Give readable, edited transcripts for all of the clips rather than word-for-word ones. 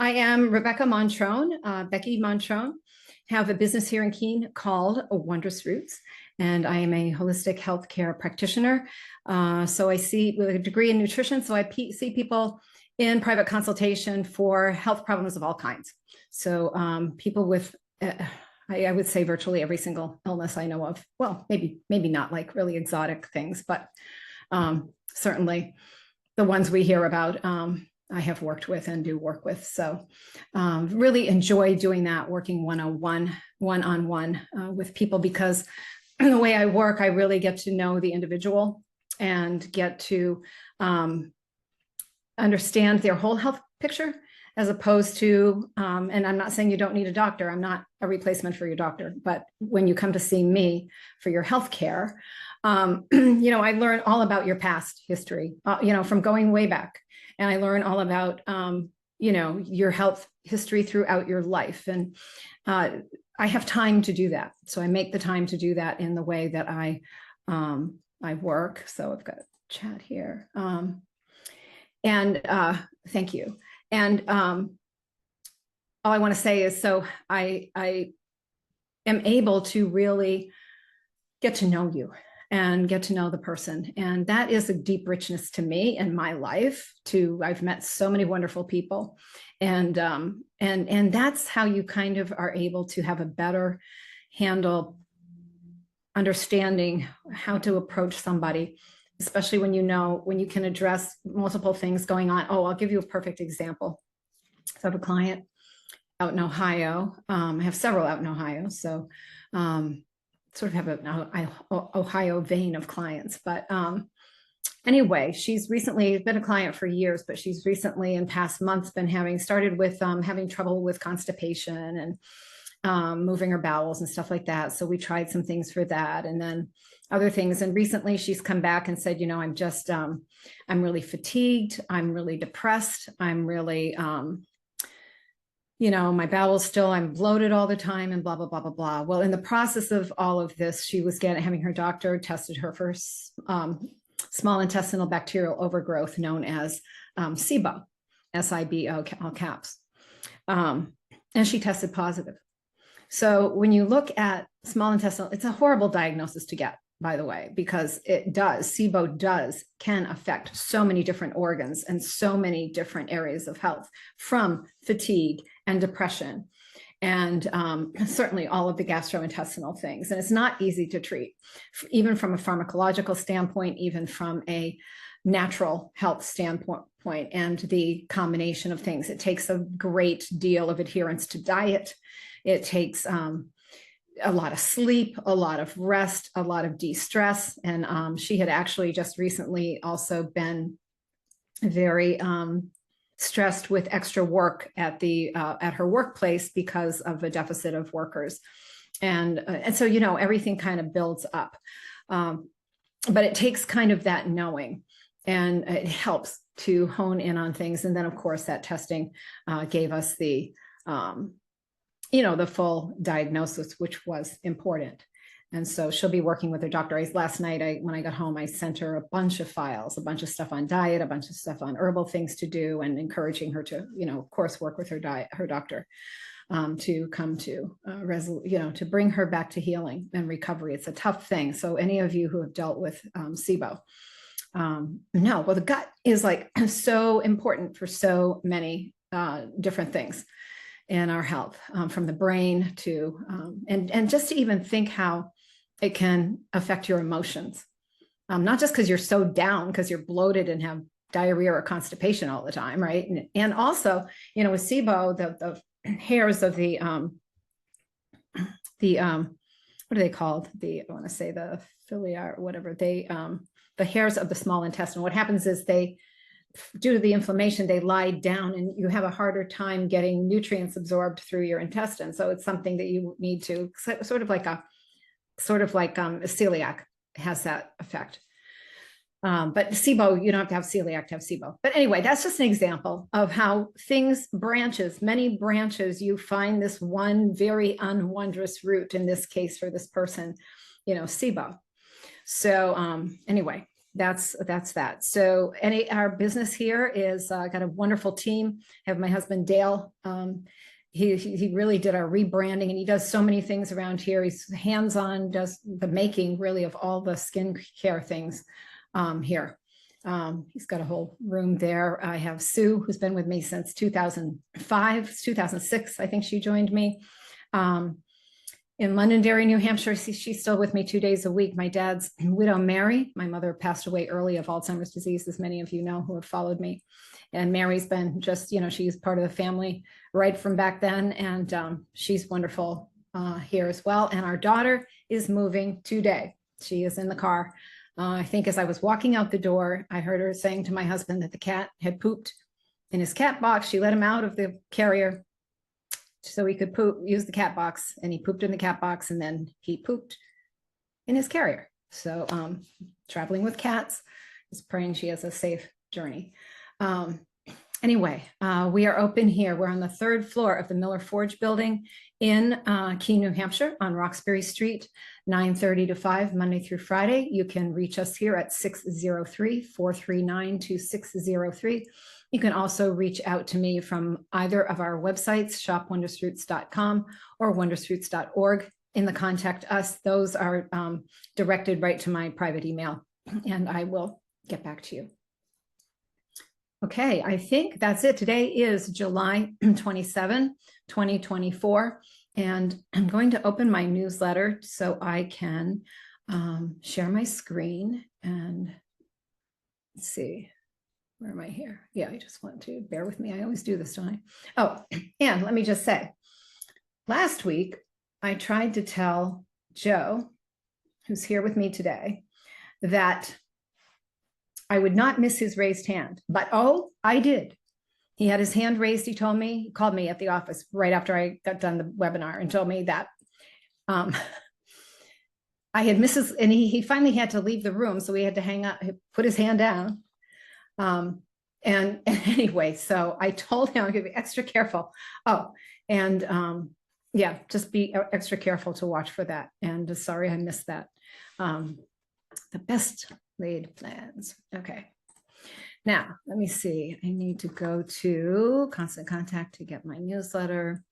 I am Rebecca Montrone, Becky Montrone. Have a business here in Keene called Wondrous Roots, and I am a holistic healthcare practitioner. So I see with a degree in nutrition, so I see people in private consultation for health problems of all kinds. So people with, I would say virtually every single illness I know of. Well, maybe not like really exotic things, but certainly the ones we hear about. I have worked with and do work with. So really enjoy doing that, working one-on-one with people, because the way I work, I really get to know the individual and get to understand their whole health picture, as opposed to, and I'm not saying you don't need a doctor. I'm not a replacement for your doctor, but when you come to see me for your health care, I learn all about your past history, from going way back. And I learn all about, your health history throughout your life. And I have time to do that. So I make the time to do that in the way that I work. So I've got a chat here. Thank you. And all I want to say is, so I am able to really get to know you and get to know the person. And that is a deep richness to me in my life too. I've met so many wonderful people, and that's how you kind of are able to have a better handle, understanding how to approach somebody, especially when you can address multiple things going on. Oh, I'll give you a perfect example. So I have a client out in Ohio. I have several out in Ohio. So sort of have an Ohio vein of clients. But anyway, she's recently been a client for years, but she's recently in past months started with having trouble with constipation and moving her bowels and stuff like that. So we tried some things for that, and then other things. And recently she's come back and said, I'm really fatigued. I'm really depressed. I'm really, my bowels still, I'm bloated all the time and blah, blah, blah, blah, blah. Well, in the process of all of this, she was having her doctor tested her for small intestinal bacterial overgrowth known as SIBO, S-I-B-O, all caps. And she tested positive. So when you look at small intestinal, it's a horrible diagnosis to get, by the way, because SIBO can affect so many different organs and so many different areas of health, from fatigue and depression, and certainly all of the gastrointestinal things. And it's not easy to treat, even from a pharmacological standpoint, even from a natural health standpoint, and the combination of things. It takes a great deal of adherence to diet. It takes a lot of sleep, a lot of rest, a lot of de-stress. And she had actually just recently also been very stressed with extra work at her workplace because of a deficit of workers. And so, everything kind of builds up. But it takes kind of that knowing, and it helps to hone in on things. And then, of course, that testing gave us the full diagnosis, which was important. And so she'll be working with her doctor. Last night, when I got home, I sent her a bunch of files, a bunch of stuff on diet, a bunch of stuff on herbal things to do, and encouraging her to, of course, work with her doctor to come to, to bring her back to healing and recovery. It's a tough thing. So any of you who have dealt with SIBO, the gut is like so important for so many different things in our health, from the brain to, and just to even think how it can affect your emotions. Not just because you're so down, because you're bloated and have diarrhea or constipation all the time, right? And also, with SIBO, the hairs of the what are they called? I want to say the filia or whatever, the hairs of the small intestine. What happens is due to the inflammation, they lie down, and you have a harder time getting nutrients absorbed through your intestine. So it's something that you need to sort of like a celiac has that effect. But SIBO, you don't have to have celiac to have SIBO. But anyway, that's just an example of how many branches, you find this one very unwondrous root, in this case for this person, SIBO. So anyway, that's that. So our business here is got a wonderful team. I have my husband Dale. He really did our rebranding, and he does so many things around here. He's hands-on, does the making really of all the skincare things here. He's got a whole room there. I have Sue, who's been with me since 2005, 2006, I think she joined me. In Londonderry, New Hampshire, she's still with me 2 days a week. My dad's widow, Mary, my mother passed away early of Alzheimer's disease, as many of you know who have followed me. And Mary's been just, she's part of the family right from back then. And she's wonderful here as well. And our daughter is moving today. She is in the car. I think as I was walking out the door, I heard her saying to my husband that the cat had pooped in his cat box. She let him out of the carrier so he could use the cat box, and he pooped in the cat box, and then he pooped in his carrier. So traveling with cats, just praying she has a safe journey. Anyway, we are open here. We're on the 3rd floor of the Miller Forge building in Keene, New Hampshire on Roxbury Street, 9:30 to 5, Monday through Friday. You can reach us here at 603-439-2603. You can also reach out to me from either of our websites, shopwondrousroots.com or wondrousroots.org. In the contact us, those are directed right to my private email, and I will get back to you. Okay, I think that's it. Today is July 27, 2024, and I'm going to open my newsletter so I can share my screen and let's see. Where am I here? Yeah, I just want to bear with me. I always do this, don't I? Oh, and let me just say, last week, I tried to tell Joe, who's here with me today, that I would not miss his raised hand, but oh, I did. He had his hand raised. He told me, he called me at the office right after I got done the webinar and told me that I had missed his, and he finally had to leave the room. So we had to hang up, put his hand down. And anyway, so I told him I'm going to be extra careful. Oh, and yeah, just be extra careful to watch for that. And sorry, I missed that. The best laid plans. Okay. Now, let me see. I need to go to Constant Contact to get my newsletter,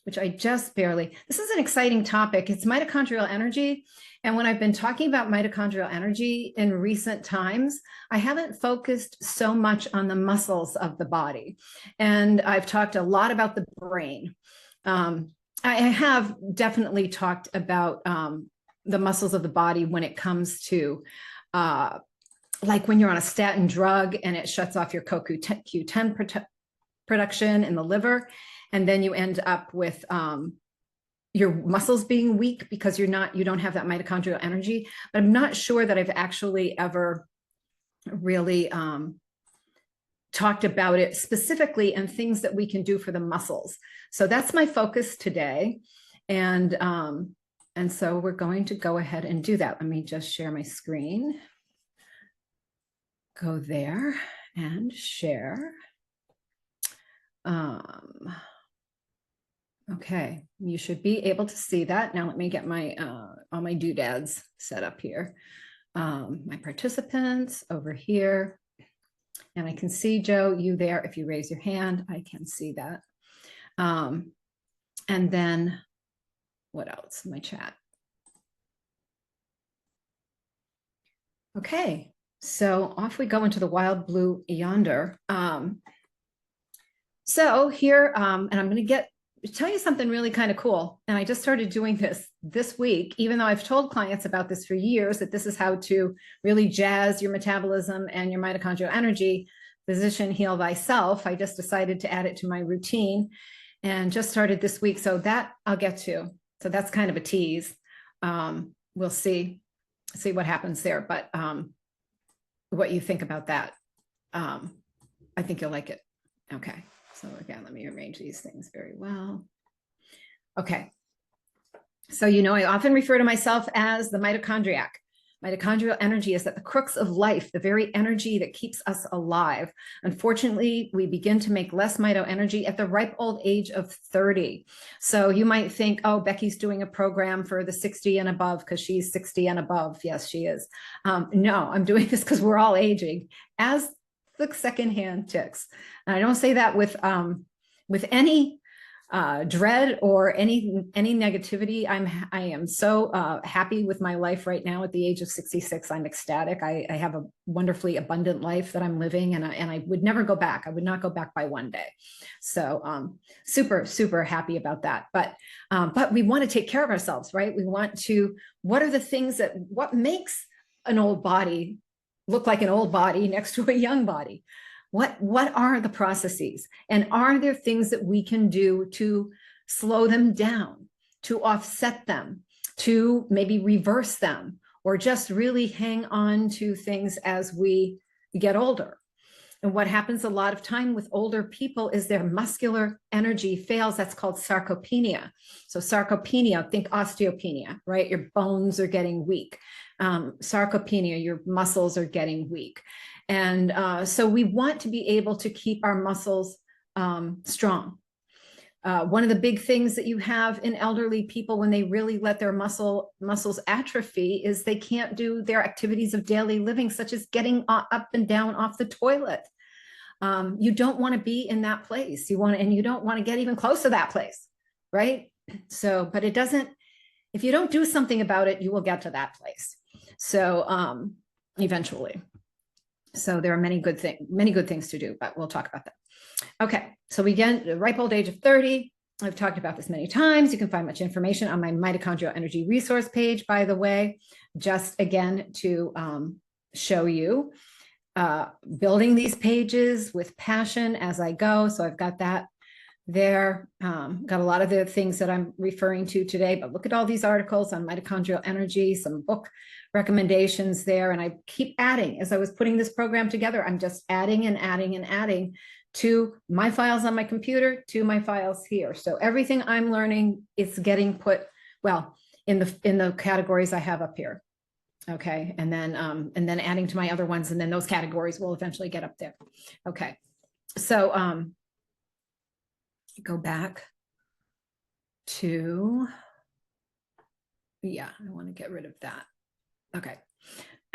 which I just barely, this is an exciting topic. It's mitochondrial energy. And when I've been talking about mitochondrial energy in recent times, I haven't focused so much on the muscles of the body. And I've talked a lot about the brain. I have definitely talked about the muscles of the body when it comes to like when you're on a statin drug and it shuts off your CoQ10 production in the liver. And then you end up with your muscles being weak because you don't have that mitochondrial energy. But I'm not sure that I've actually ever really talked about it specifically and things that we can do for the muscles. So that's my focus today. And so we're going to go ahead and do that. Let me just share my screen. Go there and share. Okay, you should be able to see that. Now let me get my all my doodads set up here. My participants over here. And I can see, Joe, you there. If you raise your hand, I can see that. And then what else? My chat. Okay, so off we go into the wild blue yonder. So here, and I'm going to tell you something really kind of cool. And I just started doing this week, even though I've told clients about this for years, that this is how to really jazz your metabolism and your mitochondrial energy. Physician, heal thyself. I just decided to add it to my routine and just started this week. So that I'll get to. So that's kind of a tease. We'll see what happens there. But what you think about that, I think you'll like it. Okay. So again, let me arrange these things very well. Okay. So, I often refer to myself as the mitochondriac. Mitochondrial energy is at the crux of life, the very energy that keeps us alive. Unfortunately, we begin to make less mito energy at the ripe old age of 30. So you might think, oh, Becky's doing a program for the 60 and above because she's 60 and above. Yes, she is. No, I'm doing this because we're all aging as the secondhand ticks. And I don't say that with any dread or any negativity. I am so happy with my life right now at the age of 66. I'm ecstatic. I have a wonderfully abundant life that I'm living, and I would never go back. I would not go back by one day. So super, super happy about that. But we want to take care of ourselves, right? We want to, what are the things what makes an old body look like an old body next to a young body? What are the processes? And are there things that we can do to slow them down, to offset them, to maybe reverse them, or just really hang on to things as we get older? And what happens a lot of time with older people is their muscular energy fails. That's called sarcopenia. So sarcopenia, think osteopenia, right? Your bones are getting weak. Sarcopenia, your muscles are getting weak. And so we want to be able to keep our muscles strong. One of the big things that you have in elderly people when they really let their muscles atrophy is they can't do their activities of daily living, such as getting up and down off the toilet. You don't want to be in that place. And you don't want to get even close to that place, right? So, but it doesn't, if you don't do something about it, you will get to that place. So eventually. So there are many good things to do, but we'll talk about that. Okay, so we get the ripe old age of 30. I've talked about this many times. You can find much information on my mitochondrial energy resource page, by the way, just again to show you building these pages with passion as I go. So I've got that there. Got a lot of the things that I'm referring to today, but look at all these articles on mitochondrial energy, some book recommendations there. And I keep adding, as I was putting this program together, I'm just adding and adding and adding to my files on my computer, to my files here. So everything I'm learning is getting put, well, in the categories I have up here. Okay. And then adding to my other ones. And then those categories will eventually get up there. Okay. So, go back to, yeah, I want to get rid of that. Okay.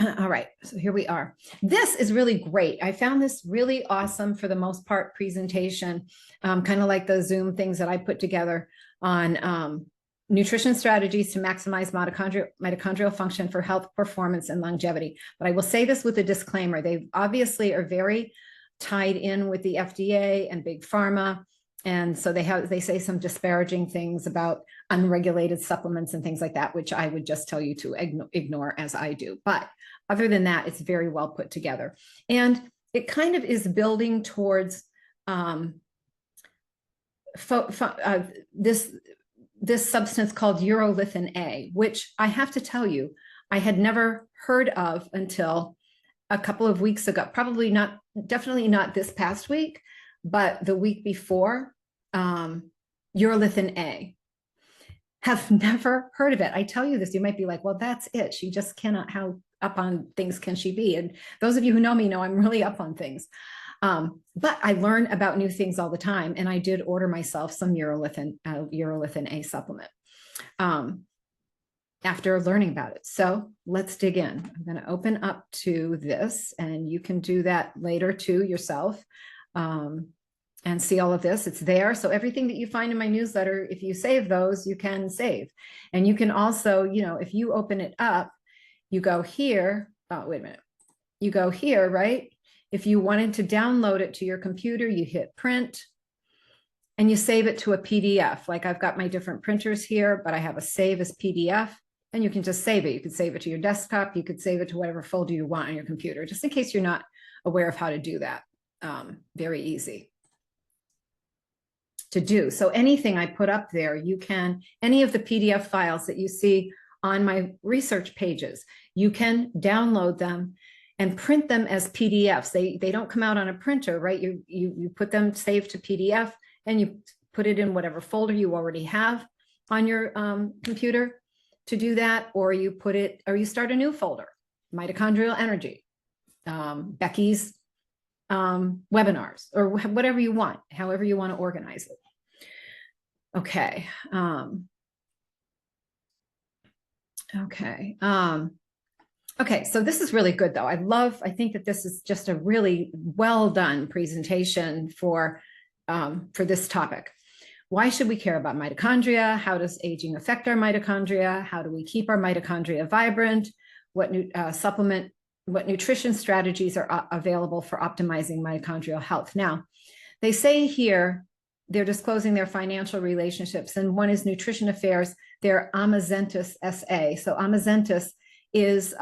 All right. So here we are. This is really great. I found this really awesome for the most part presentation, kind of like the Zoom things that I put together on nutrition strategies to maximize mitochondrial function for health, performance, and longevity. But I will say this with a disclaimer. They obviously are very tied in with the FDA and big pharma. And so they say some disparaging things about unregulated supplements and things like that, which I would just tell you to ignore as I do. But other than that, it's very well put together. And it kind of is building towards this substance called urolithin-A, which I have to tell you, I had never heard of until a couple of weeks ago. Probably not, definitely not this past week, but the week before. Urolithin-A. Have never heard of it. I tell you this, you might be like, well, that's it. She just cannot, how up on things can she be? And those of you who know me know I'm really up on things. But I learn about new things all the time. And I did order myself some urolithin-A supplement after learning about it. So let's dig in. I'm going to open up to this, and you can do that later too yourself. And see all of this, it's there. So everything that you find in my newsletter, if you save those, you can save. And you can also, if you open it up, you go here, oh, wait a minute. You go here, right? If you wanted to download it to your computer, you hit print and you save it to a PDF. Like I've got my different printers here, but I have a save as PDF, and you can just save it. You could save it to your desktop. You could save it to whatever folder you want on your computer, just in case you're not aware of how to do that. Very easy to do. So anything I put up there, you can, any of the PDF files that you see on my research pages, you can download them and print them as PDFs. They don't come out on a printer, right? You put them saved to PDF and you put it in whatever folder you already have on your computer to do that, or you put it, or you start a new folder Mitochondrial Energy, Becky's webinars, or whatever you want, however you want to organize it. Okay. Okay, so this is really good though. I think that this is just a really well done presentation for this topic. Why should we care about mitochondria? How does aging affect our mitochondria? How do we keep our mitochondria vibrant? What nutrition strategies are available for optimizing mitochondrial health? Now, they say here, they're disclosing their financial relationships, and one is Nutrition Affairs, their Amazentis SA. So Amazentis is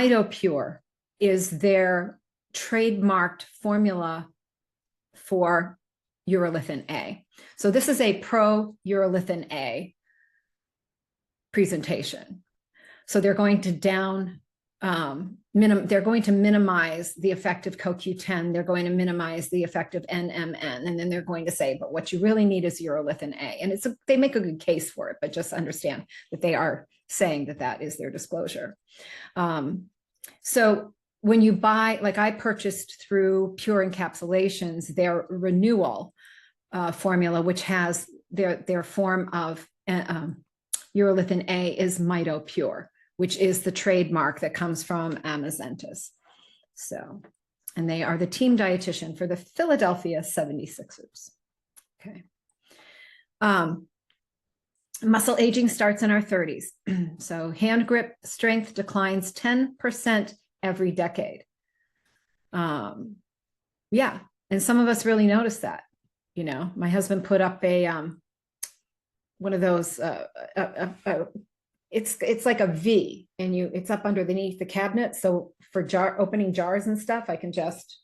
MitoPure is their trademarked formula for urolithin-A. So this is a pro-urolithin-A presentation. So they're going to they're going to minimize the effect of CoQ10. They're going to minimize the effect of NMN. And then they're going to say, but what you really need is urolithin-A. And they make a good case for it, but just understand that they are saying that that is their disclosure. So when you buy, like I purchased through Pure Encapsulations, their renewal formula, which has their form of urolithin-A is MitoPure, which is the trademark that comes from Amazentis. So, and they are the team dietitian for the Philadelphia 76ers. Okay. Muscle aging starts in our 30s. So hand grip strength declines 10% every decade. Yeah, and some of us really notice that. You know, my husband put up one of those it's like a V, and it's up underneath the cabinet. So for opening jars and stuff, I can just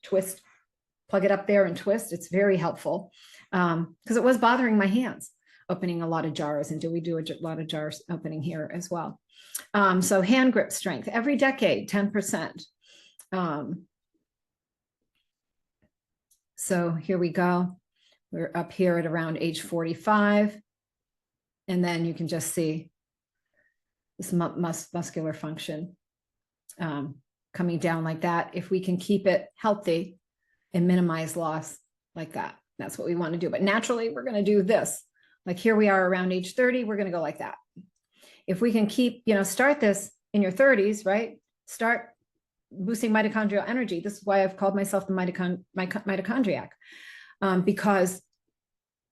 plug it up there and twist. It's very helpful because it was bothering my hands opening a lot of jars, and we do a lot of jars opening here as well. So hand grip strength every decade, 10%. So here we go. We're up here at around age 45. And then you can just see this muscular function coming down like that. If we can keep it healthy and minimize loss like that, that's what we want to do. But naturally, we're going to do this. Like here we are around age 30, we're going to go like that. If we can keep, start this in your 30s, right? Start boosting mitochondrial energy. This is why I've called myself the mitochondriac, because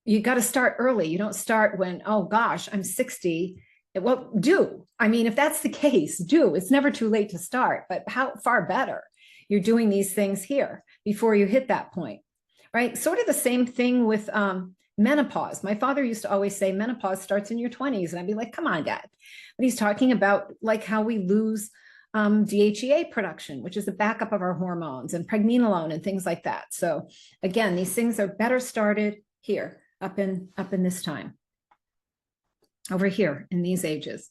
you got to start early. You don't start when, oh gosh, I'm 60. Well, do. I mean, if that's the case, do. It's never too late to start, but how far better you're doing these things here before you hit that point, right? Sort of the same thing with menopause. My father used to always say menopause starts in your 20s. And I'd be like, come on, Dad. But he's talking about like how we lose DHEA production, which is the backup of our hormones, and pregnenolone and things like that. So again, these things are better started here, up in this time, over here in these ages.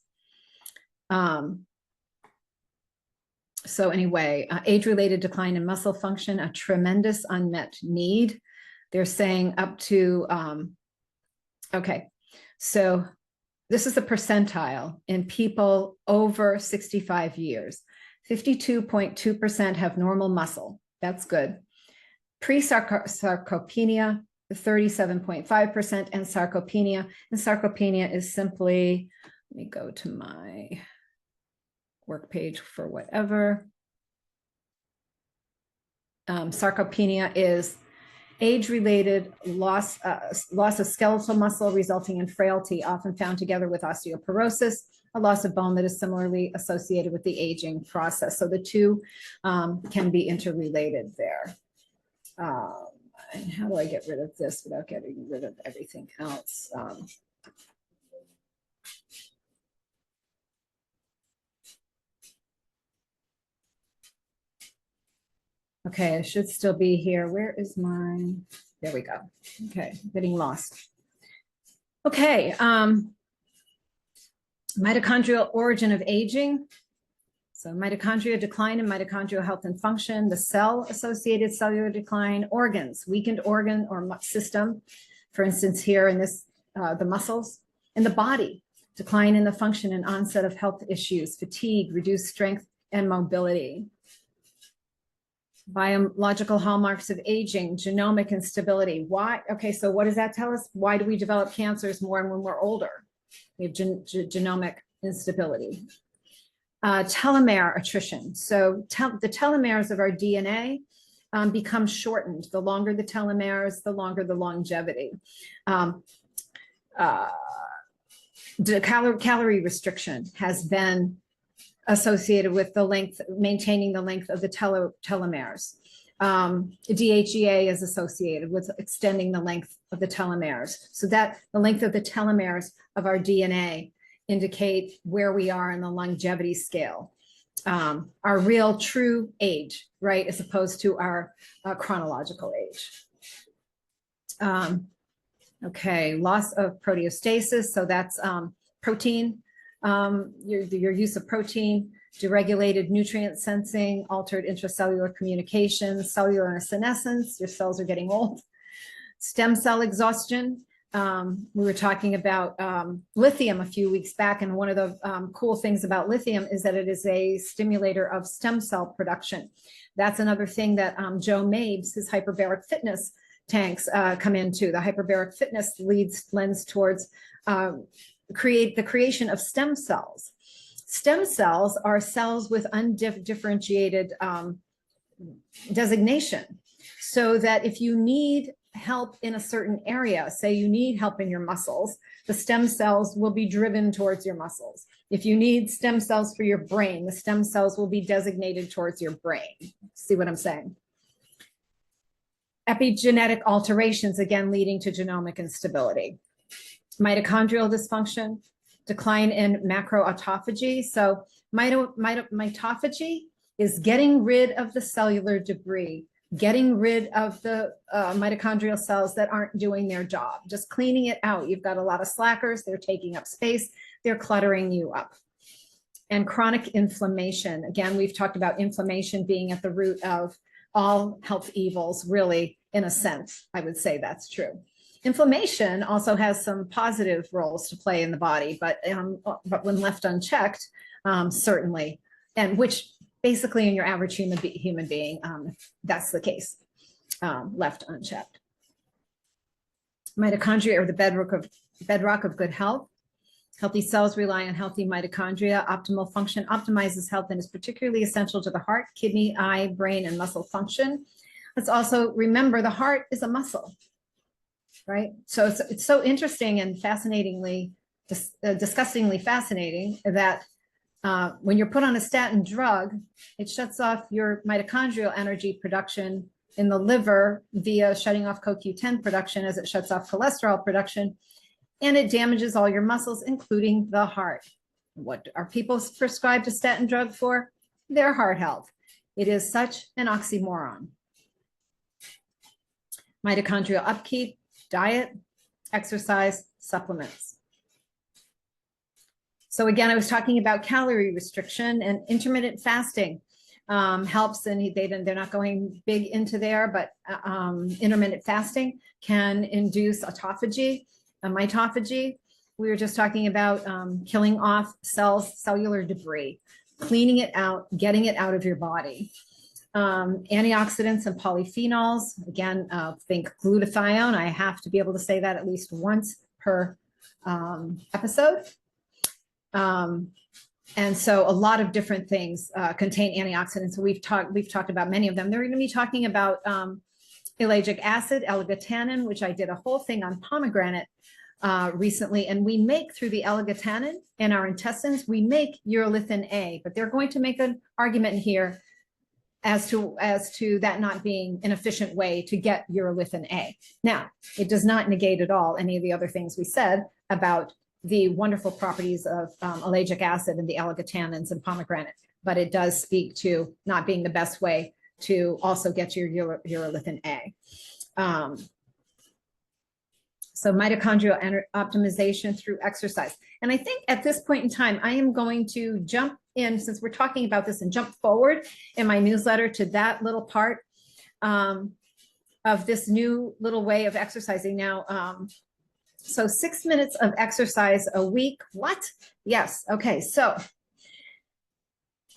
So anyway, age-related decline in muscle function, a tremendous unmet need. They're saying up to, okay, so this is the percentile in people over 65 years. 52.2% have normal muscle. That's good. Pre-sarcopenia, 37.5%, and sarcopenia. And sarcopenia is simply, let me go to my work page for whatever. Sarcopenia is age-related loss of skeletal muscle resulting in frailty, often found together with osteoporosis, a loss of bone that is similarly associated with the aging process. So the two can be interrelated there. And how do I get rid of this without getting rid of everything else? Okay, I should still be here. Where is my, there we go. Okay, getting lost. Okay, mitochondrial origin of aging. So mitochondria decline in mitochondrial health and function, the cell-associated cellular decline, organs, weakened organ or system, for instance, here in this, the muscles, and the body, decline in the function and onset of health issues, fatigue, reduced strength and mobility. Biological hallmarks of aging, genomic instability. Why? Okay, so what does that tell us? Why do we develop cancers more when we're older? We have genomic instability. Telomere attrition. So the telomeres of our DNA become shortened. The longer the telomeres, the longer the longevity. The calorie restriction has been associated with the length, maintaining the length of the telomeres. DHEA is associated with extending the length of the telomeres. So that the length of the telomeres of our DNA indicate where we are in the longevity scale. Our real true age, right, as opposed to our chronological age. Okay, loss of proteostasis. So that's protein, your use of protein, deregulated nutrient sensing, altered intracellular communication, cellular senescence, your cells are getting old. Stem cell exhaustion. We were talking about lithium a few weeks back, and one of the cool things about lithium is that it is a stimulator of stem cell production. That's another thing that Joe Mabes, his hyperbaric fitness tanks come into. The hyperbaric fitness lends towards the creation of stem cells. Stem cells are cells with undifferentiated designation, so that if you need help in a certain area, say you need help in your muscles, the stem cells will be driven towards your muscles. If you need stem cells for your brain, the stem cells will be designated towards your brain. See what I'm saying? Epigenetic alterations, again, leading to genomic instability. Mitochondrial dysfunction, decline in macroautophagy. So mitophagy is getting rid of the cellular debris, getting rid of the mitochondrial cells that aren't doing their job, just cleaning it out. You've got a lot of slackers, they're taking up space, they're cluttering you up. And chronic inflammation. Again, we've talked about inflammation being at the root of all health evils, really, in a sense, I would say that's true. Inflammation also has some positive roles to play in the body, but when left unchecked, certainly, and which basically in your average human being, that's the case, left unchecked. Mitochondria are the bedrock of good health. Healthy cells rely on healthy mitochondria. Optimal function optimizes health and is particularly essential to the heart, kidney, eye, brain, and muscle function. Let's also remember the heart is a muscle, right? So it's so interesting and fascinatingly, disgustingly fascinating that when you're put on a statin drug, it shuts off your mitochondrial energy production in the liver via shutting off CoQ10 production as it shuts off cholesterol production, and it damages all your muscles, including the heart. What are people prescribed a statin drug for? Their heart health. It is such an oxymoron. Mitochondrial upkeep, diet, exercise, supplements. So again, I was talking about calorie restriction, and intermittent fasting helps, and they're not going big into there, but intermittent fasting can induce autophagy, mitophagy. We were just talking about killing off cellular debris, cleaning it out, getting it out of your body. Antioxidants and polyphenols, again, think glutathione. I have to be able to say that at least once per episode. And so a lot of different things contain antioxidants. So we've talked about many of them. They're going to be talking about ellagic acid, L-glutannin, which I did a whole thing on pomegranate recently. And we make, through the L-glutannin in our intestines, we make urolithin-A, but they're going to make an argument here as to that not being an efficient way to get urolithin-A. Now, it does not negate at all any of the other things we said about the wonderful properties of ellagic acid and the L-glutannins and pomegranate, but it does speak to not being the best way to also get your urolithin-A. So mitochondrial optimization through exercise. And I think at this point in time, I am going to jump in, since we're talking about this, and jump forward in my newsletter to that little part of this new little way of exercising. Now, So 6 minutes of exercise a week. What? Yes. Okay. So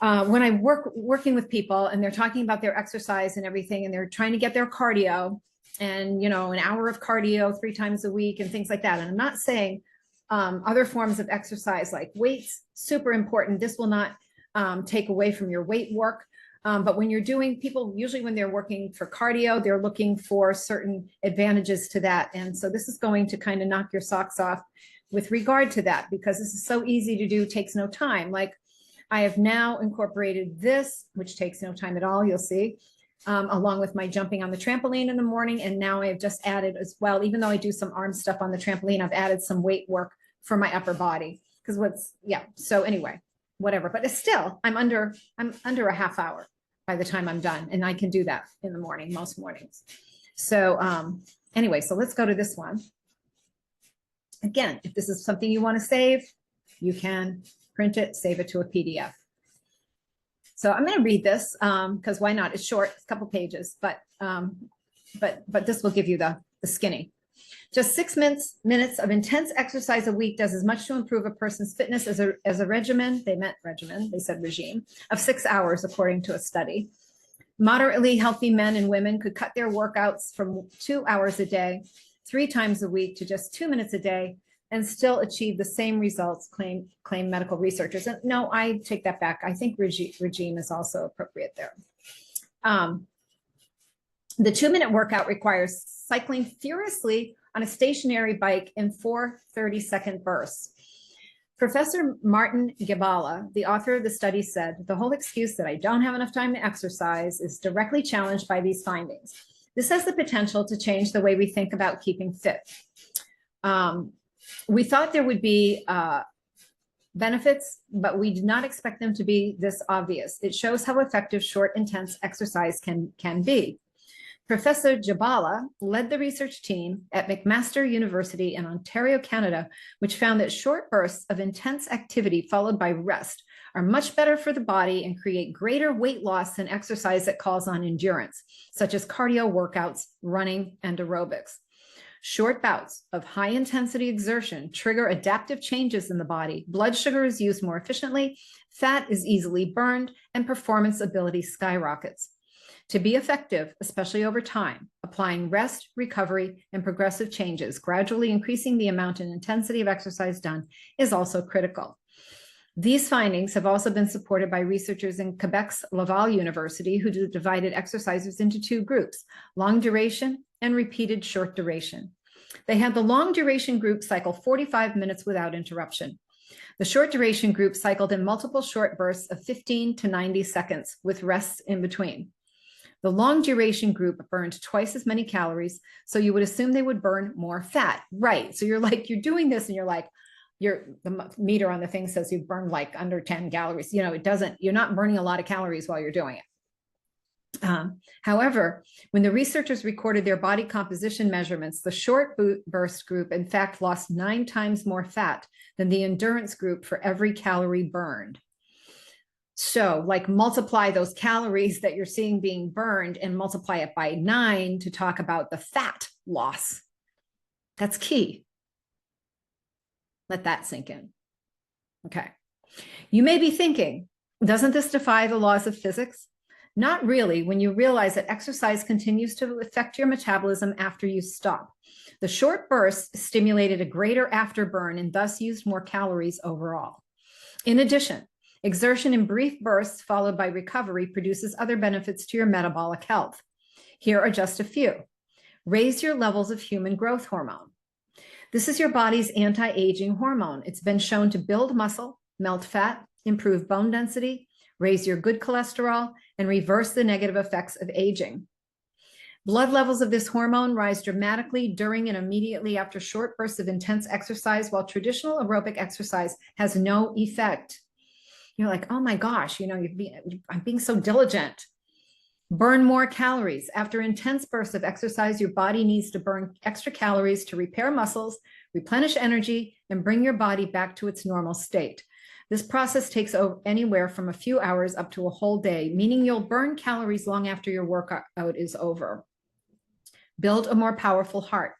when I working with people and they're talking about their exercise and everything, and they're trying to get their cardio and, you know, an hour of cardio 3 times a week and things like that. And I'm not saying other forms of exercise like weights, super important. This will not take away from your weight work. But when you're doing, people usually when they're working for cardio, they're looking for certain advantages to that. And so this is going to kind of knock your socks off with regard to that, because this is so easy to do, takes no time. Like I have now incorporated this, which takes no time at all, you'll see, along with my jumping on the trampoline in the morning. And now I have just added as well, even though I do some arm stuff on the trampoline, I've added some weight work for my upper body. Because so anyway, whatever. But it's still, I'm under a half hour by the time I'm done. And I can do that in the morning, most mornings. So anyway, so let's go to this one. Again, if this is something you want to save, you can print it, save it to a PDF. So I'm going to read this because why not? It's short, it's a couple pages, but this will give you the skinny. Just 6 minutes of intense exercise a week does as much to improve a person's fitness as a regimen. They meant regimen, they said regime, of 6 hours, according to a study. Moderately healthy men and women could cut their workouts from 2 hours a day, 3 times a week, to just 2 minutes a day, and still achieve the same results, claim medical researchers. And no, I take that back. I think regime is also appropriate there. The 2-minute workout requires cycling furiously on a stationary bike in 4 30-second bursts. Professor Martin Gibala, the author of the study, said, "The whole excuse that I don't have enough time to exercise is directly challenged by these findings. This has the potential to change the way we think about keeping fit." We thought there would be benefits, but we did not expect them to be this obvious. It shows how effective short, intense exercise can be. Professor Gibala led the research team at McMaster University in Ontario, Canada, which found that short bursts of intense activity followed by rest are much better for the body and create greater weight loss than exercise that calls on endurance, such as cardio workouts, running, and aerobics. Short bouts of high-intensity exertion trigger adaptive changes in the body. Blood sugar is used more efficiently, fat is easily burned, and performance ability skyrockets. To be effective, especially over time, applying rest, recovery, and progressive changes, gradually increasing the amount and intensity of exercise done, is also critical. These findings have also been supported by researchers in Quebec's Laval University, who divided exercisers into 2 groups, long duration and repeated short duration. They had the long duration group cycle 45 minutes without interruption. The short duration group cycled in multiple short bursts of 15 to 90 seconds with rests in between. The long duration group burned twice as many calories, so you would assume they would burn more fat. Right. So you're doing this and you're like, the meter on the thing says you burned like under 10 calories. You know, it doesn't, you're not burning a lot of calories while you're doing it. However, when the researchers recorded their body composition measurements, the short burst group, in fact, lost 9 times more fat than the endurance group for every calorie burned. So like multiply those calories that you're seeing being burned and multiply it by 9 to talk about the fat loss. That's key. Let that sink in. Okay. You may be thinking, doesn't this defy the laws of physics? Not really, when you realize that exercise continues to affect your metabolism after you stop. The short bursts stimulated a greater afterburn and thus used more calories overall. In addition, exertion in brief bursts followed by recovery produces other benefits to your metabolic health. Here are just a few. Raise your levels of human growth hormone. This is your body's anti-aging hormone. It's been shown to build muscle, melt fat, improve bone density, raise your good cholesterol, and reverse the negative effects of aging. Blood levels of this hormone rise dramatically during and immediately after short bursts of intense exercise, while traditional aerobic exercise has no effect. You're like, oh my gosh, you know, I'm being so diligent. Burn more calories. After intense bursts of exercise, your body needs to burn extra calories to repair muscles, replenish energy, and bring your body back to its normal state. This process takes anywhere from a few hours up to a whole day, meaning you'll burn calories long after your workout is over. Build a more powerful heart.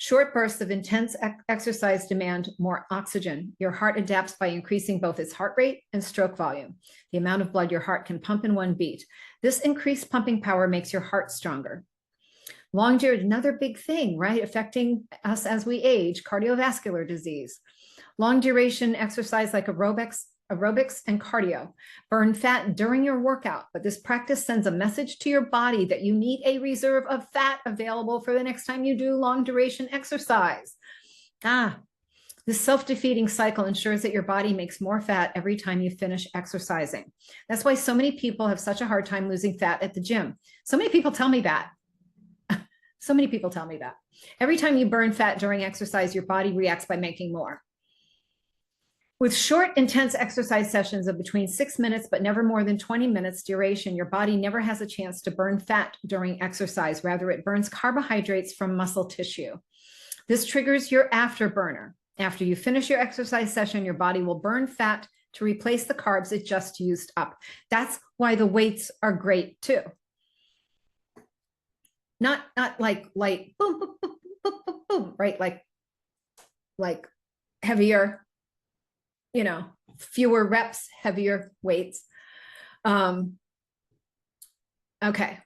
Short bursts of intense exercise demand more oxygen. Your heart adapts by increasing both its heart rate and stroke volume, the amount of blood your heart can pump in one beat. This increased pumping power makes your heart stronger. Long duration, another big thing, right? Affecting us as we age, cardiovascular disease. Long duration exercise like aerobics and cardio burn fat during your workout, but this practice sends a message to your body that you need a reserve of fat available for the next time you do long duration exercise. This self-defeating cycle ensures that your body makes more fat every time you finish exercising. That's why so many people have such a hard time losing fat at the gym. So many people tell me that. So many people tell me that. Every time you burn fat during exercise, your body reacts by making more. With short, intense exercise sessions of between 6 minutes, but never more than 20 minutes duration, your body never has a chance to burn fat during exercise. Rather, it burns carbohydrates from muscle tissue. This triggers your afterburner. After you finish your exercise session, your body will burn fat to replace the carbs it just used up. That's why the weights are great too. Not like light, boom, boom, boom, boom, boom, boom, right? Like heavier, you know, fewer reps, heavier weights. Okay.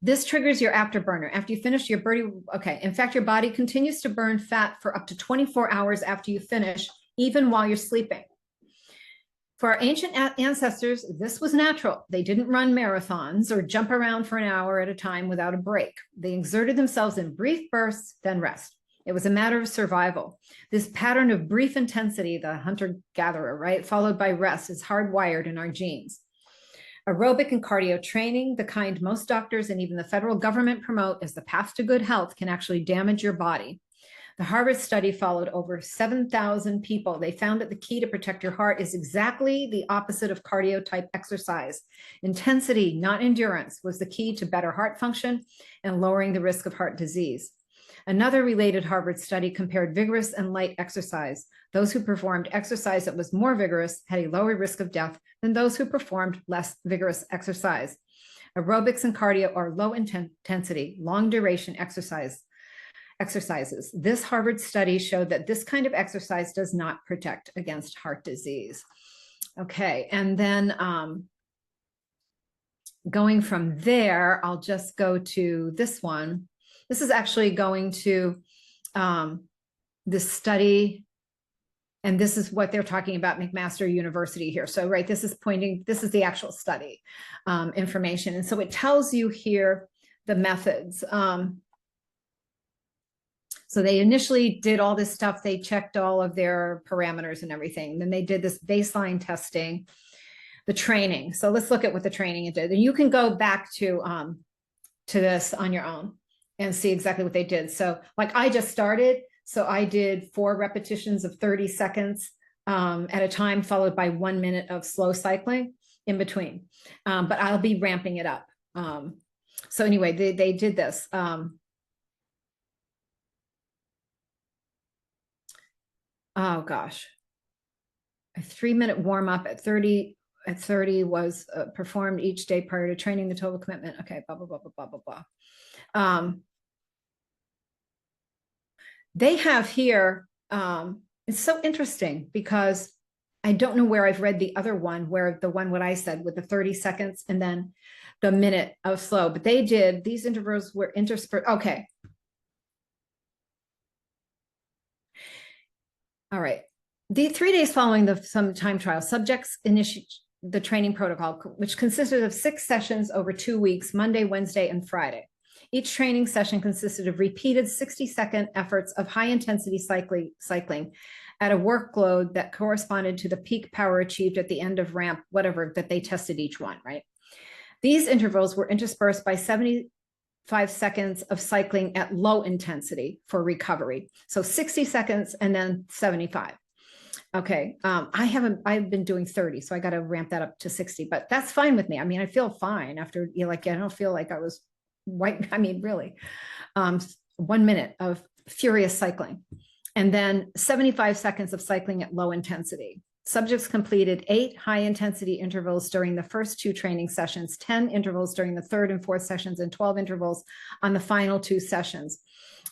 This triggers your afterburner. After you finish your body, okay. In fact, your body continues to burn fat for up to 24 hours after you finish, even while you're sleeping. For our ancient ancestors, this was natural. They didn't run marathons or jump around for an hour at a time without a break. They exerted themselves in brief bursts, then rest. It was a matter of survival. This pattern of brief intensity, the hunter-gatherer, right, followed by rest, is hardwired in our genes. Aerobic and cardio training, the kind most doctors and even the federal government promote as the path to good health, can actually damage your body. The Harvard study followed over 7,000 people. They found that the key to protect your heart is exactly the opposite of cardio type exercise. Intensity, not endurance, was the key to better heart function and lowering the risk of heart disease. Another related Harvard study compared vigorous and light exercise. Those who performed exercise that was more vigorous had a lower risk of death than those who performed less vigorous exercise. Aerobics and cardio are low intensity, long duration exercises. This Harvard study showed that this kind of exercise does not protect against heart disease. Okay, and then going from there, I'll just go to this one. This is actually going to this study, and this is what they're talking about McMaster University here. So, right, this is the actual study information. And so it tells you here the methods. So they initially did all this stuff. They checked all of their parameters and everything. Then they did this baseline testing, the training. So let's look at what the training did. And you can go back to this on your own and see exactly what they did. So like I just started, so I did 4 repetitions of 30 seconds at a time, followed by 1 minute of slow cycling in between. But I'll be ramping it up. So anyway, they did this. Oh gosh, a 3-minute warm up at 30 was performed each day prior to training, the total commitment. Okay, blah, blah, blah, blah, blah, blah, blah. They have here, it's so interesting because I don't know where I've read the other one, where the one what I said with the 30 seconds and then the minute of slow, but they did, these intervals were interspersed. Okay. All right. The 3 days following some time trial, subjects initiate the training protocol, which consisted of 6 sessions over 2 weeks, Monday, Wednesday, and Friday. Each training session consisted of repeated 60-second efforts of high-intensity cycling at a workload that corresponded to the peak power achieved at the end of ramp, whatever, that they tested each one, right? These intervals were interspersed by 75 seconds of cycling at low intensity for recovery. So 60 seconds and then 75. Okay, I've been doing 30, so I got to ramp that up to 60, but that's fine with me. I mean, I feel fine after, I don't feel like I was white. I mean, really, 1 minute of furious cycling and then 75 seconds of cycling at low intensity. Subjects completed 8 high-intensity intervals during the first 2 training sessions, 10 intervals during the 3rd and 4th sessions, and 12 intervals on the final 2 sessions.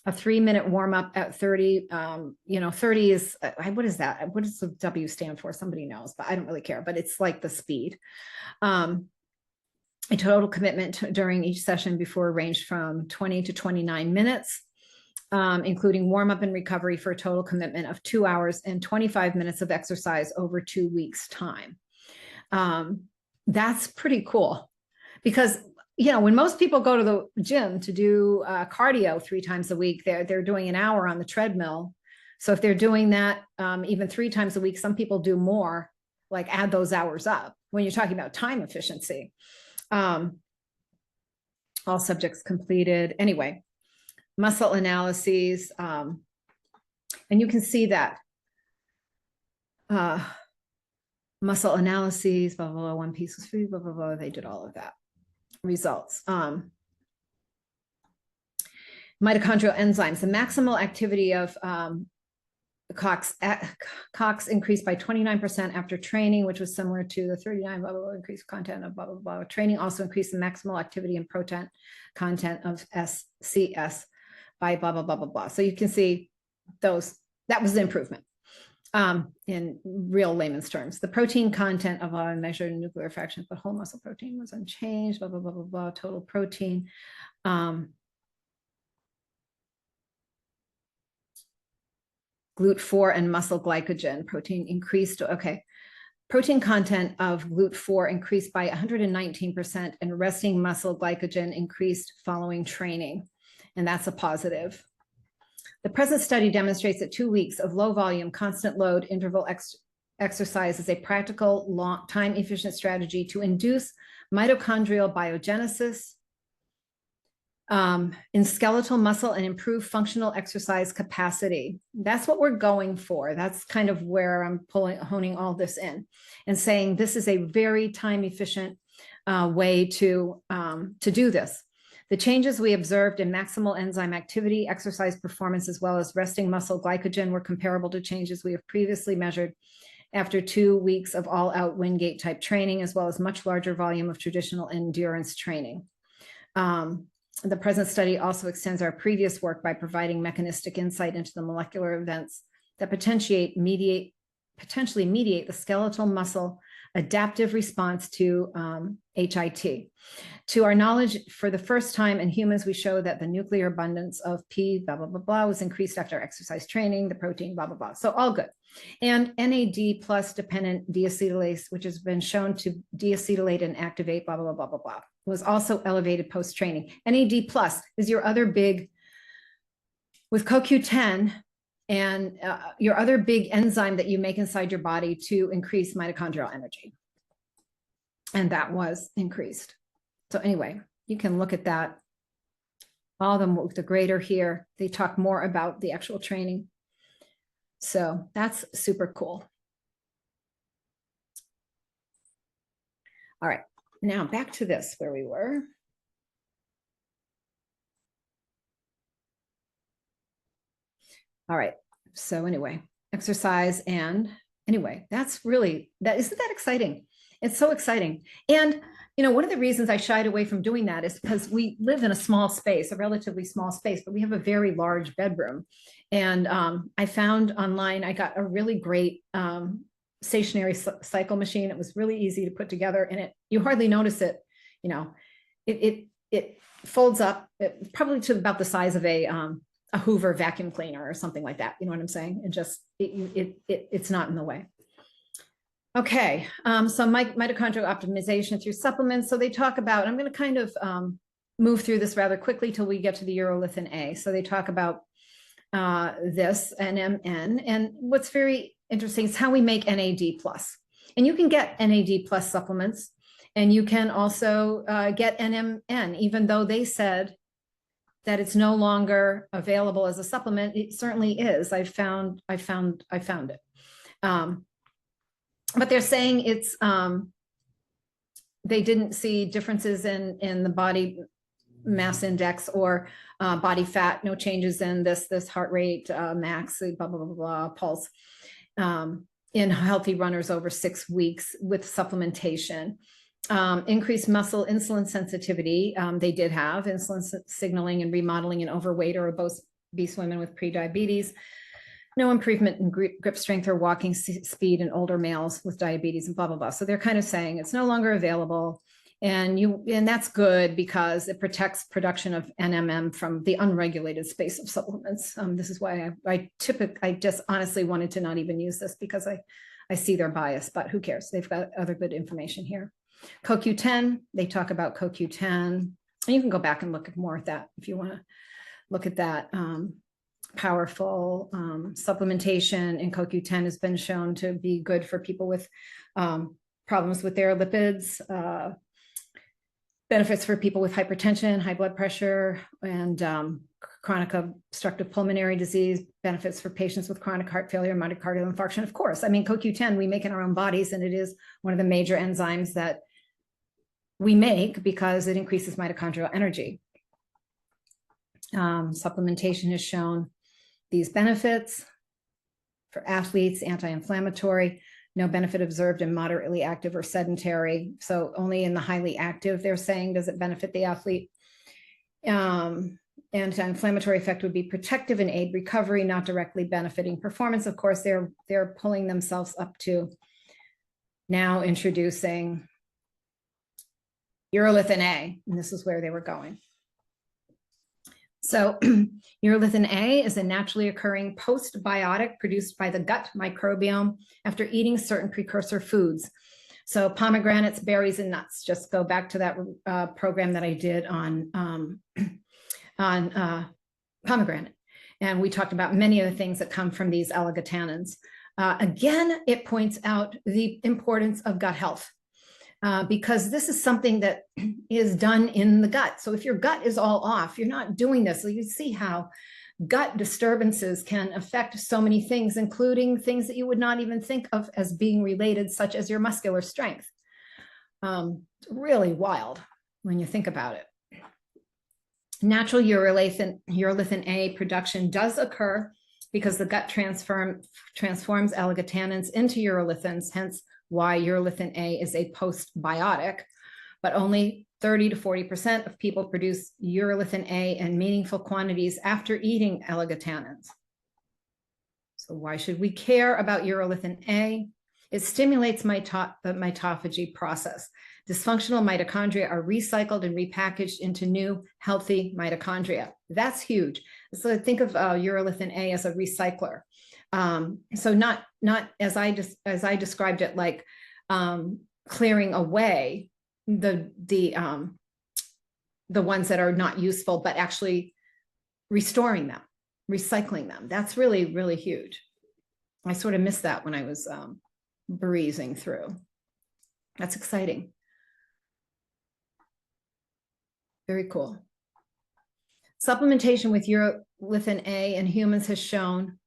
A 3-minute warm-up at 30, 30 is, what is that? What does the W stand for? Somebody knows, but I don't really care, but it's like the speed. A total commitment during each session before ranged from 20 to 29 minutes. Including warm-up and recovery for a total commitment of 2 hours and 25 minutes of exercise over 2 weeks' time. That's pretty cool because, when most people go to the gym to do cardio 3 times a week, they're doing an hour on the treadmill. So if they're doing that even 3 times a week, some people do more, like add those hours up when you're talking about time efficiency. All subjects completed. Anyway. Muscle analyses, and you can see that muscle analyses, blah, blah, blah, 1 piece was free, blah, blah, blah, they did all of that. Results. Mitochondrial enzymes, the maximal activity of COX increased by 29% after training, which was similar to the 39 blah, blah, blah, increased content of blah, blah, blah. Training also increased the maximal activity and protein content of SCS by blah, blah, blah, blah, blah. So you can see those, that was the improvement in real layman's terms. The protein content of a measured nuclear fraction, but whole muscle protein was unchanged, blah, blah, blah, blah, blah, total protein. GLUT4 and muscle glycogen protein increased. Okay. Protein content of GLUT4 increased by 119% and resting muscle glycogen increased following training. And that's a positive. The present study demonstrates that 2 weeks of low volume, constant load interval exercise is a practical, long, time efficient strategy to induce mitochondrial biogenesis in skeletal muscle and improve functional exercise capacity. That's what we're going for. That's kind of where I'm honing all this in and saying this is a very time efficient way to do this. The changes we observed in maximal enzyme activity, exercise performance, as well as resting muscle glycogen were comparable to changes we have previously measured after 2 weeks of all-out Wingate type training, as well as much larger volume of traditional endurance training. The present study also extends our previous work by providing mechanistic insight into the molecular events that potentially mediate the skeletal muscle adaptive response to HIT. To our knowledge, for the first time in humans, we show that the nuclear abundance of P, blah, blah, blah, blah, was increased after exercise training, the protein, blah, blah, blah. So all good. And NAD plus dependent deacetylase, which has been shown to deacetylate and activate, blah, blah, blah, blah, blah, blah, was also elevated post-training. NAD plus is your other big, with CoQ10, and your other big enzyme that you make inside your body to increase mitochondrial energy. And that was increased. So anyway, you can look at that. All of them with the grader here. They talk more about the actual training. So that's super cool. All right, now back to this where we were. All right, so anyway, exercise, and anyway, that's really, isn't that exciting? It's so exciting. And, one of the reasons I shied away from doing that is because we live in a small space, a relatively small space, but we have a very large bedroom. And I found online, I got a really great stationary cycle machine. It was really easy to put together, and you hardly notice it. It folds up probably to about the size of a Hoover vacuum cleaner or something like that. You know what I'm saying? It's not in the way. Okay, so mitochondrial optimization through supplements. So they talk about, I'm going to kind of move through this rather quickly till we get to the urolithin-A. So they talk about this NMN, and what's very interesting is how we make NAD plus. And you can get NAD plus supplements, and you can also get NMN, even though they said that it's no longer available as a supplement. It certainly is. I found it. But they're saying it's they didn't see differences in the body mass index or body fat, no changes in this heart rate, max, blah, blah, blah, blah, pulse. in healthy runners over 6 weeks with supplementation. Increased muscle insulin sensitivity. They did have insulin signaling and remodeling in overweight or obese women with prediabetes. No improvement in grip strength or walking speed in older males with diabetes and blah, blah, blah. So they're kind of saying it's no longer available. And that's good because it protects production of NMN from the unregulated space of supplements. This is why I just honestly wanted to not even use this because I see their bias, but who cares? They've got other good information here. CoQ10, they talk about CoQ10. And you can go back and look at more at that if you want to look at that. Powerful supplementation in CoQ10 has been shown to be good for people with problems with their lipids, benefits for people with hypertension, high blood pressure, and chronic obstructive pulmonary disease, benefits for patients with chronic heart failure, myocardial infarction. Of course, I mean, CoQ10 we make in our own bodies, and it is one of the major enzymes that we make because it increases mitochondrial energy. Supplementation has shown these benefits for athletes, anti-inflammatory, no benefit observed in moderately active or sedentary. So only in the highly active, they're saying, does it benefit the athlete? Anti-inflammatory effect would be protective and aid recovery, not directly benefiting performance. Of course, they're pulling themselves up to now introducing urolithin-A, and this is where they were going. So urolithin-A is a naturally occurring postbiotic produced by the gut microbiome after eating certain precursor foods. So pomegranates, berries, and nuts. Just go back to that program that I did on pomegranate. And we talked about many of the things that come from these alligotannins. Again, it points out the importance of gut health. Because this is something that is done in the gut. So if your gut is all off, you're not doing this. So you see how gut disturbances can affect so many things, including things that you would not even think of as being related, such as your muscular strength. Really wild when you think about it. Natural urolithin-A production does occur because the gut transforms alligotannins into urolithins, hence why urolithin-A is a postbiotic, but only 30 to 40% of people produce urolithin-A in meaningful quantities after eating alligotannins. So why should we care about urolithin-A? It stimulates the mitophagy process. Dysfunctional mitochondria are recycled and repackaged into new healthy mitochondria. That's huge. So think of urolithin-A as a recycler. So not as I described it, like clearing away the ones that are not useful, but actually restoring them, recycling them. That's really, really huge. I sort of missed that when I was breezing through. That's exciting. Very cool. Supplementation with urolithin-A in humans has shown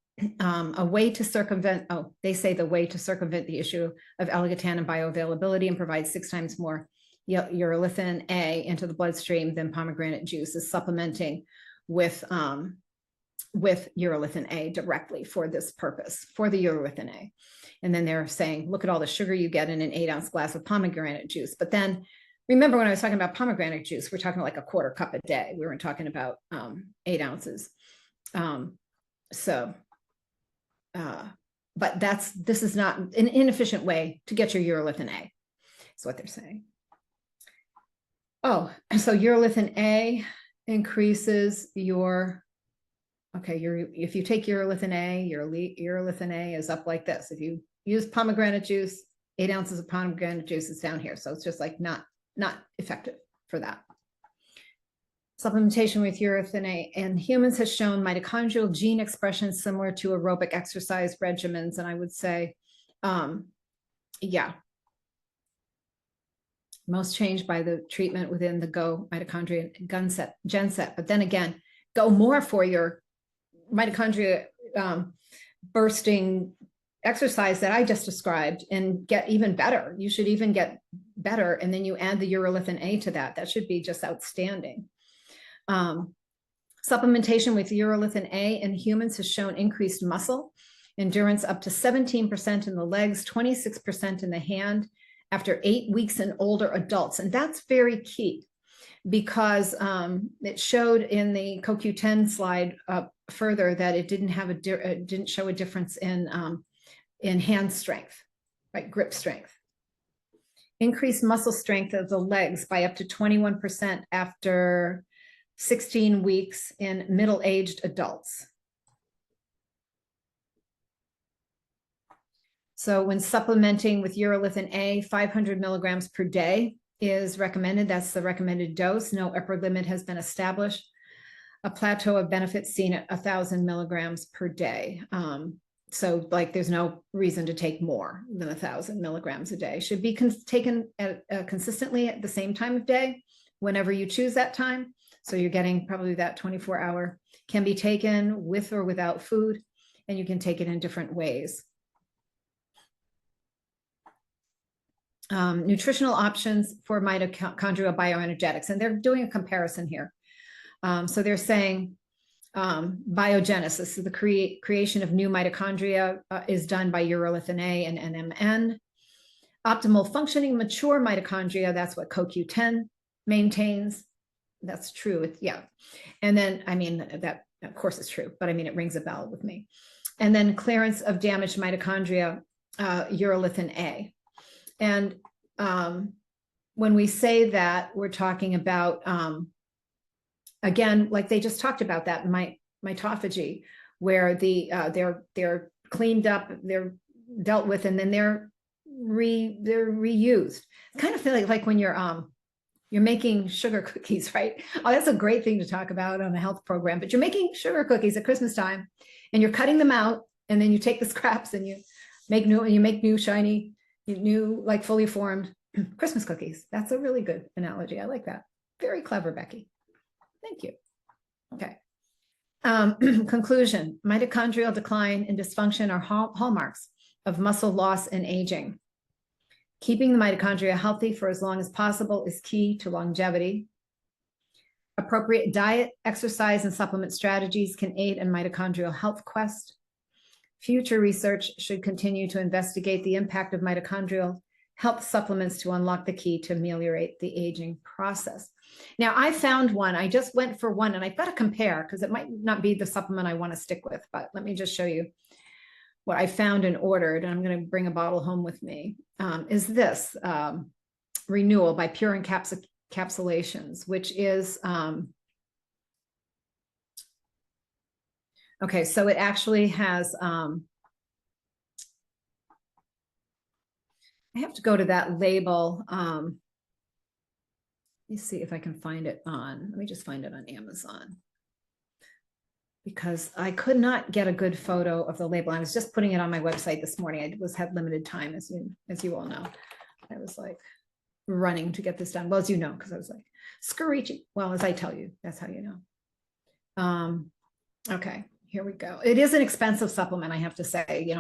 a way to circumvent, they say the way to circumvent the issue of alligotannin bioavailability and provide 6 times more urolithin-A into the bloodstream than pomegranate juice is supplementing with urolithin-A directly for this purpose, for the urolithin-A. And then they're saying, look at all the sugar you get in an 8-ounce glass of pomegranate juice. But then remember when I was talking about pomegranate juice, we're talking like a 1/4 cup a day. We weren't talking about 8 ounces. But this is not an inefficient way to get your urolithin-A, is what they're saying. Oh, so urolithin-A increases your, if you take urolithin-A, your urolithin-A is up like this. If you use pomegranate juice, 8 ounces of pomegranate juice is down here. So it's just like not effective for that. Supplementation with urolithin-A in humans has shown mitochondrial gene expression similar to aerobic exercise regimens. And I would say, yeah, most changed by the treatment within the GO mitochondria genset. But then again, go more for your mitochondria bursting exercise that I just described and get even better. You should even get better. And then you add the urolithin-A to that. That should be just outstanding. Supplementation with urolithin-A in humans has shown increased muscle endurance up to 17% in the legs, 26% in the hand after 8 weeks in older adults. And that's very key because it showed in the CoQ10 slide further that it didn't show a difference in hand strength, right? Grip strength. Increased muscle strength of the legs by up to 21% after 16 weeks in middle-aged adults. So when supplementing with urolithin-A, 500 milligrams per day is recommended. That's the recommended dose. No upper limit has been established. A plateau of benefits seen at 1,000 milligrams per day. So like there's no reason to take more than 1,000 milligrams a day. Should be taken consistently at the same time of day, whenever you choose that time. So you're getting probably that 24-hour. Can be taken with or without food, and you can take it in different ways. Nutritional options for mitochondrial bioenergetics, and they're doing a comparison here. So they're saying biogenesis, so the creation of new mitochondria is done by urolithin-A and NMN. Optimal functioning mature mitochondria, that's what CoQ10 maintains. That's true, yeah. And then, I mean, that of course is true, but I mean, it rings a bell with me. And then clearance of damaged mitochondria, urolithin-A. And when we say that, we're talking about, again, like they just talked about that mitophagy, where they're cleaned up, they're dealt with, and then they're reused. Kind of feel like when you're making sugar cookies, right? Oh, that's a great thing to talk about on a health program. But you're making sugar cookies at Christmas time, and you're cutting them out, and then you take the scraps and you make new shiny, new like fully formed Christmas cookies. That's a really good analogy. I like that. Very clever, Becky. Thank you. Okay. Conclusion: mitochondrial decline and dysfunction are hallmarks of muscle loss and aging. Keeping the mitochondria healthy for as long as possible is key to longevity. Appropriate diet, exercise, and supplement strategies can aid in mitochondrial health quest. Future research should continue to investigate the impact of mitochondrial health supplements to unlock the key to ameliorate the aging process. Now, I found one. I just went for one, and I've got to compare because it might not be the supplement I want to stick with, but let me just show you what I found and ordered, and I'm going to bring a bottle home with me, is this Renewal by Pure Encapsulations, which is, okay, so it actually has, I have to go to that label. Let me see if I can find it let me just find it on Amazon, because I could not get a good photo of the label. I was just putting it on my website this morning. I had limited time, as you all know. I was like running to get this done. Well, as you know, because I was like screeching. Well, as I tell you, that's how you know. Okay, here we go. It is an expensive supplement, I have to say.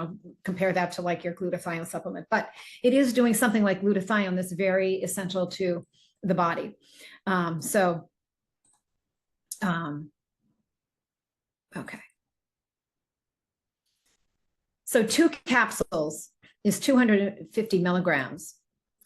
Compare that to like your glutathione supplement, but it is doing something like glutathione that's very essential to the body. Okay. So 2 capsules is 250 milligrams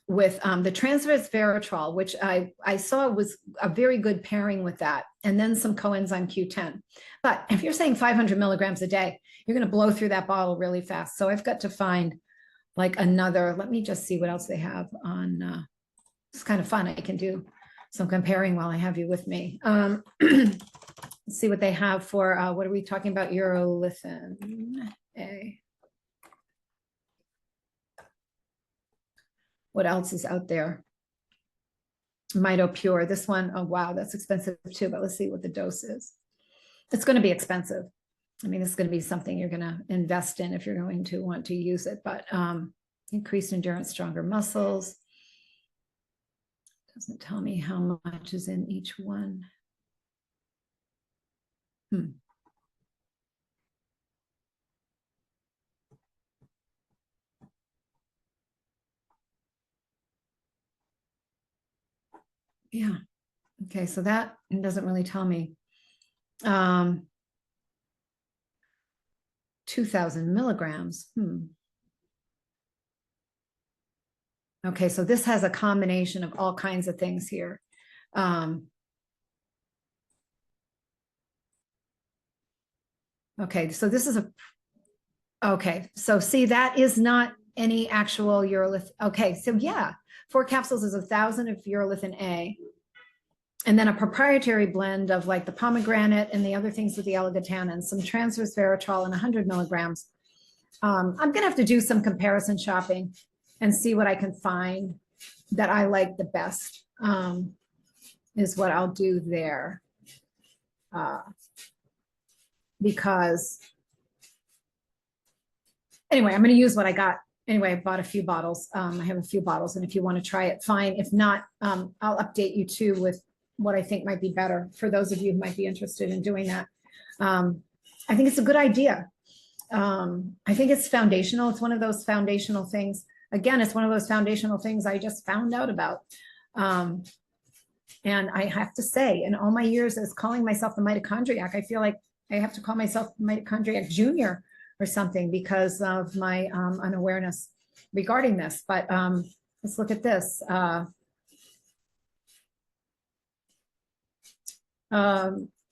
with the transresveratrol, which I saw was a very good pairing with that, and then some coenzyme Q10. But if you're saying 500 milligrams a day, you're going to blow through that bottle really fast. So I've got to find like another, let me just see what else they have on, it's kind of fun. I can do some comparing while I have you with me. Let's see what they have for, what are we talking about? Urolithin-A. What else is out there? Mito Pure, this one, oh wow, that's expensive too, but let's see what the dose is. It's going to be expensive. I mean, this is going to be something you're going to invest in if you're going to want to use it, but increased endurance, stronger muscles. Doesn't tell me how much is in each one. Yeah. Okay, so that doesn't really tell me. 2,000 milligrams. Okay, so this has a combination of all kinds of things here. Okay, so this is okay, so see, that is not any actual urolithin. Okay, so yeah, 4 capsules is 1,000 of urolithin-A. And then a proprietary blend of like the pomegranate and the other things with the L-glutathione, some transverse resveratrol and 100 milligrams. I'm going to have to do some comparison shopping and see what I can find that I like the best, is what I'll do there. Because anyway, I'm going to use what I got. Anyway, I bought a few bottles. I have a few bottles, and if you want to try it, fine. If not, I'll update you too with what I think might be better for those of you who might be interested in doing that. I think it's a good idea. I think it's foundational. It's one of those foundational things. Again, it's one of those foundational things I just found out about. And I have to say, in all my years as calling myself the mitochondriac, I feel like I have to call myself mitochondriac junior or something because of my unawareness regarding this. But let's look at this.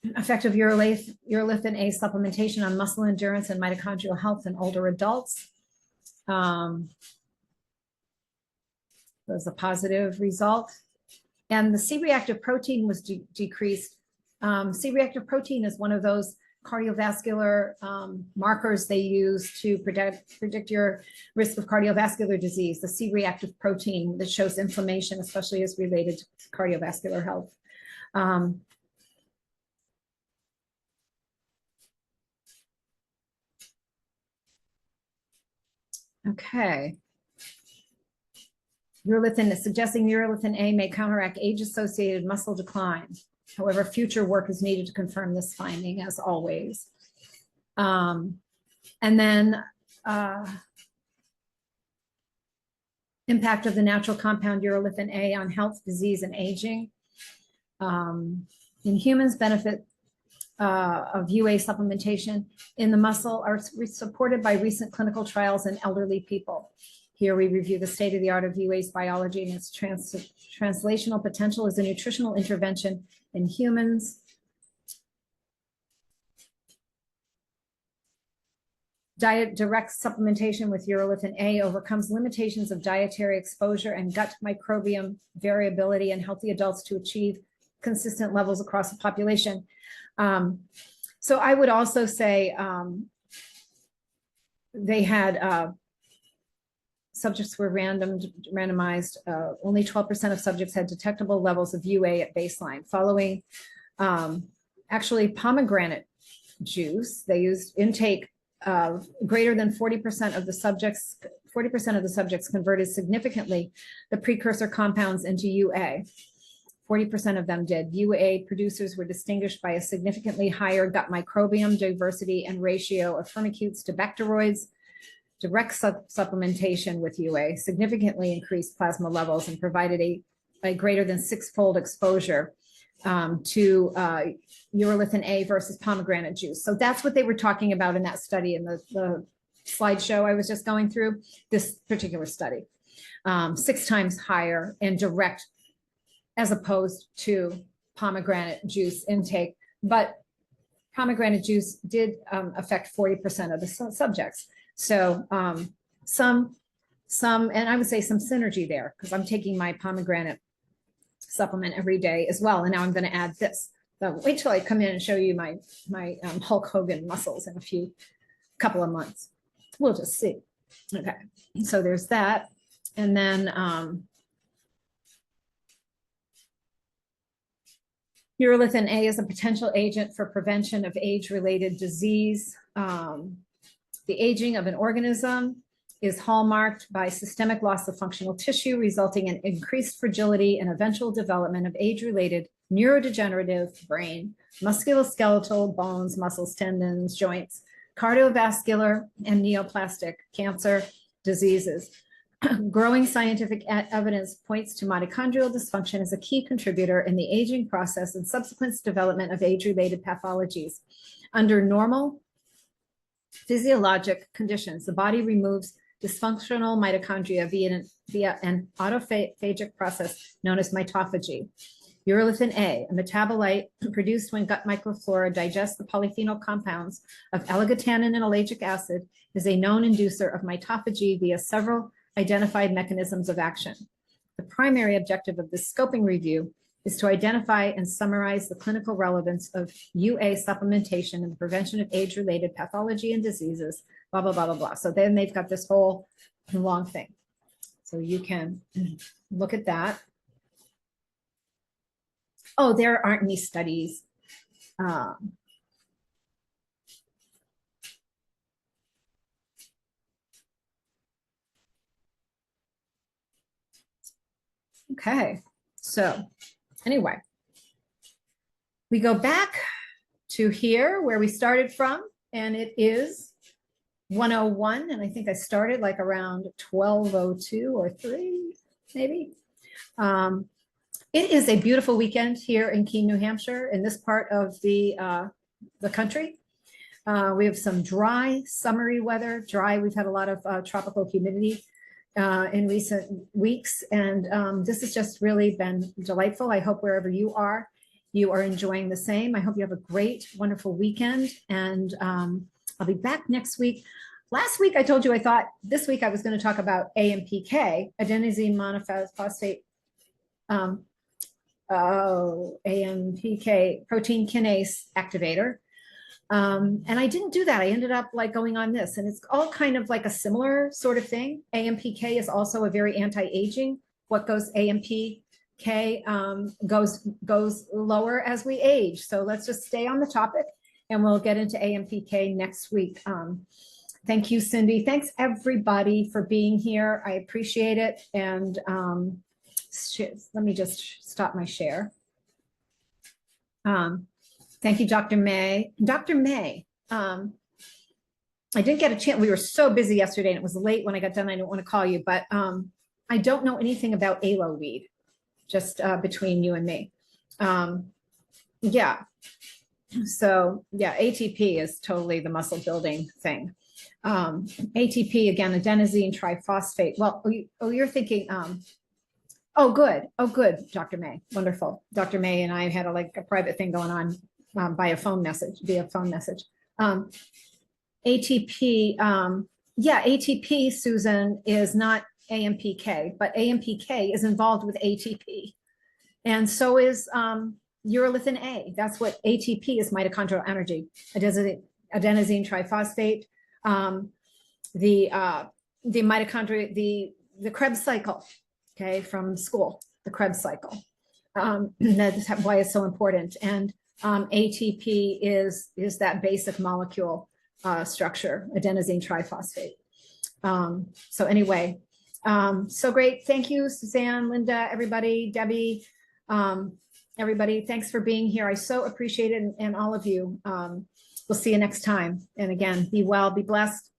Effective urolithin-A supplementation on muscle endurance and mitochondrial health in older adults. Was a positive result. And the C-reactive protein was decreased. C-reactive protein is one of those cardiovascular markers they use to predict your risk of cardiovascular disease, the C-reactive protein that shows inflammation, especially as related to cardiovascular health. Okay. Urolithin is suggesting urolithin-A may counteract age-associated muscle decline. However, future work is needed to confirm this finding, as always. And then impact of the natural compound urolithin-A on health, disease, and aging. In humans, benefit of UA supplementation in the muscle are supported by recent clinical trials in elderly people. Here we review the state of the art of UA's biology and its translational potential as a nutritional intervention in humans. Diet direct supplementation with urolithin-A overcomes limitations of dietary exposure and gut microbiome variability in healthy adults to achieve consistent levels across the population. So I would also say they had subjects were randomized. Only 12% of subjects had detectable levels of UA at baseline. Following actually pomegranate juice, they used intake of greater than 40% of the subjects. 40% of the subjects converted significantly the precursor compounds into UA. 40% of them did. UA producers were distinguished by a significantly higher gut microbiome diversity and ratio of firmicutes to bacteroids. Direct supplementation with UA significantly increased plasma levels and provided a greater than 6-fold exposure to urolithin-A versus pomegranate juice. So that's what they were talking about in that study in the slideshow I was just going through, this particular study. 6 times higher in direct as opposed to pomegranate juice intake. But pomegranate juice did affect 40% of the subjects. So some, and I would say some synergy there because I'm taking my pomegranate supplement every day as well. And now I'm going to add this. So wait till I come in and show you my Hulk Hogan muscles in a couple of months. We'll just see. Okay, so there's that. And then urolithin-A is a potential agent for prevention of age-related disease. The aging of an organism is hallmarked by systemic loss of functional tissue, resulting in increased fragility and eventual development of age-related neurodegenerative brain, musculoskeletal, bones, muscles, tendons, joints, cardiovascular, and neoplastic cancer diseases. Growing scientific evidence points to mitochondrial dysfunction as a key contributor in the aging process and subsequent development of age-related pathologies. Under normal physiologic conditions. The body removes dysfunctional mitochondria via an autophagic process known as mitophagy. Urolithin-A, a metabolite produced when gut microflora digests the polyphenol compounds of L-agglutinin and ellagic acid, is a known inducer of mitophagy via several identified mechanisms of action. The primary objective of this scoping review is to identify and summarize the clinical relevance of UA supplementation in the prevention of age-related pathology and diseases, blah, blah, blah, blah, blah. So then they've got this whole long thing. So you can look at that. Oh, there aren't any studies. Okay, so anyway, we go back to here where we started from, and it is 101, and I think I started like around 12:02 or 3, maybe. It is a beautiful weekend here in Keene, New Hampshire, in this part of the country. We have some dry, summery weather. Dry, we've had a lot of tropical humidity in recent weeks, and this has just really been delightful. I hope wherever you are enjoying the same. I hope you have a great, wonderful weekend, and I'll be back next week. Last week, I told you I thought this week I was going to talk about AMPK, adenosine monophosphate, AMPK, protein kinase activator. And I didn't do that. I ended up like going on this, and it's all kind of like a similar sort of thing. AMPK is also a very anti-aging. What goes AMPK goes lower as we age. So let's just stay on the topic, and we'll get into AMPK next week. Thank you, Cindy. Thanks everybody for being here. I appreciate it. And let me just stop my share. Thank you, Dr. May. Dr. May, I didn't get a chance. We were so busy yesterday, and it was late when I got done. I didn't want to call you, but I don't know anything about aloe weed, just between you and me. Yeah. So yeah, ATP is totally the muscle building thing. ATP, again, adenosine triphosphate. Well, you're thinking, oh, good. Oh, good, Dr. May. Wonderful. Dr. May and I had a private thing going on via phone message. ATP, yeah, ATP, Susan, is not AMPK, but AMPK is involved with ATP. And so is urolithin-A. That's what ATP is, mitochondrial energy, adenosine triphosphate, the mitochondria, the Krebs cycle, okay, from school, the Krebs cycle. That's why it's so important. And ATP is that basic molecule structure, adenosine triphosphate. So anyway, so great. Thank you, Suzanne, Linda, everybody, Debbie, everybody. Thanks for being here. I so appreciate it, and all of you. We'll see you next time. And again, be well, be blessed.